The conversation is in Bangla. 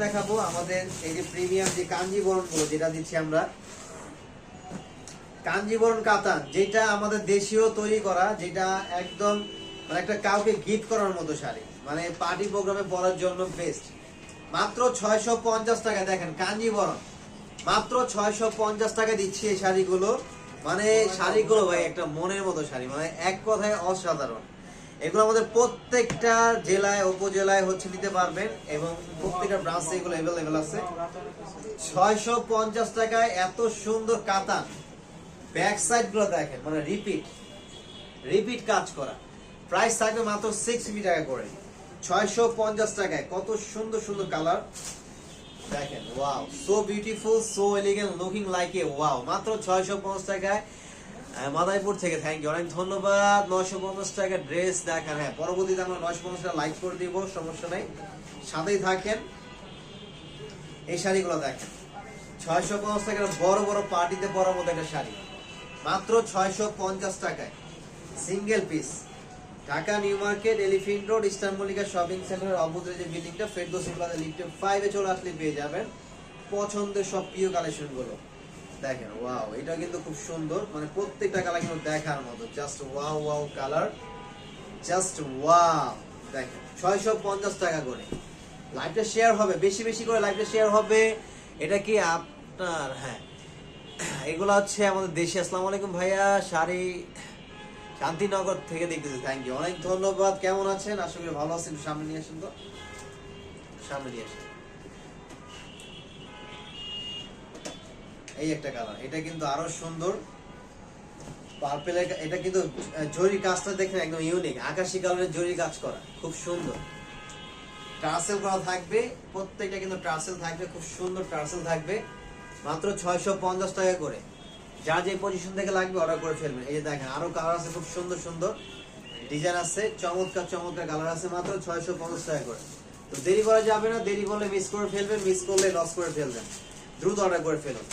দেখাবো আমাদের এই যে প্রিমিয়াম যে কাঞ্জিবরণ গুলো যেটা দিচ্ছি আমরা, কাঞ্জিবরণ কাতান, যেটা আমাদের দেশীয় তৈরি করা, যেটা একদম মানে একটা কাউকে গিফট করার মতো শাড়ি, মানে পার্টি প্রোগ্রামে পরার জন্য বেস্ট। মাত্র 650 টাকা। দেখেন কাঞ্জিবরণ মাত্র 650 টাকা দিচ্ছি এই শাড়িগুলো। মানে শাড়িগুলো ভাই একটা মনের মতো শাড়ি, মানে এক কথায় অসাধারণ। এগুলো আমাদের প্রত্যেকটা জেলায় উপজেলায় হচ্ছে দিতে পারবেন এবং প্রত্যেকটা ব্রাঞ্চে এগুলো অ্যাভেলেবেল আছে। 650 টাকায় এত সুন্দর কাতান। ব্যাক সাইড গুলো দেখেন, মানে রিপিট কাজ করা। প্রাইস থাকবে মাত্র 650 টাকা করে। 650 টাকায় কত সুন্দর সুন্দর কালার দেখেন। Wow, so beautiful, so elegant, looking like a wow. মাত্র 650 টাকায় মাদারীপুর থেকে। থ্যাংক ইউ, অনেক ধন্যবাদ। 950 টাকা ড্রেস দেখেন। হ্যাঁ, পরবর্তীতে আমরা 950 টাকা লাইক করে দিব, সমস্যা নেই, সাথেই থাকেন। এই শাড়িগুলো দেখেন 650 টাকার বড় বড় পার্টিতে পরার মতো একটা শাড়ি, মাত্র 650 টাকায় single piece. Dhaka new market, elephant road, eastern Mallika shopping সেন্টারের অপোজিটে যে বিল্ডিংটা, ফেরদৌসী প্লাজা লিফটে 5 এ চলে আসলে পেয়ে যাবেন পছন্দের সব প্রিয় কালেকশন গুলো। দেখেন ওয়াও, এটা কিন্তু খুব সুন্দর, মানে প্রত্যেকটা কালার কিন্তু দেখার মতো। Just wow wow colour, just wow. দেখেন 650 টাকা করে। লাইভটা শেয়ার হবে, বেশি বেশি করে লাইভটা শেয়ার হবে। এটা কি আপনার? হ্যাঁ, এগুলো হচ্ছে আমাদের দেশি। আসসালামু আলাইকুম ভাইয়া, শাড়ি শান্তিনগর থেকে দেখতেছি। থ্যাংক ইউ, অনেক ধন্যবাদ। কেমন আছেন? আশা করি ভালো আছেন। সামনে নিয়ে আসেন তো, সামনে নিয়ে আসেন। এই একটা কালার, এটা কিন্তু আরো সুন্দর পার্পেলের। এটা কিন্তু জরি কাজটা দেখেন, একদম ইউনিক, আকাশি কালারের জরি কাজ করা, খুব সুন্দর। টার্সেল করা থাকবে, প্রত্যেকটা কিন্তু টার্সেল থাকবে, খুব সুন্দর টার্সেল থাকবে। মাত্র 650 টাকা করে। যার যে পজিশন থেকে লাগবে অর্ডার করে ফেলবেন। এই যে দেখেন আরো কালার আছে, খুব সুন্দর সুন্দর ডিজাইন আছে, চমৎকার চমৎকার কালার আছে, মাত্র 650 টাকা করে। তো দেরি করা যাবে না, দেরি করলে মিস করে ফেলবেন, মিস করলে লস করে ফেলবেন। দ্রুত অর্ডার করে ফেলুন।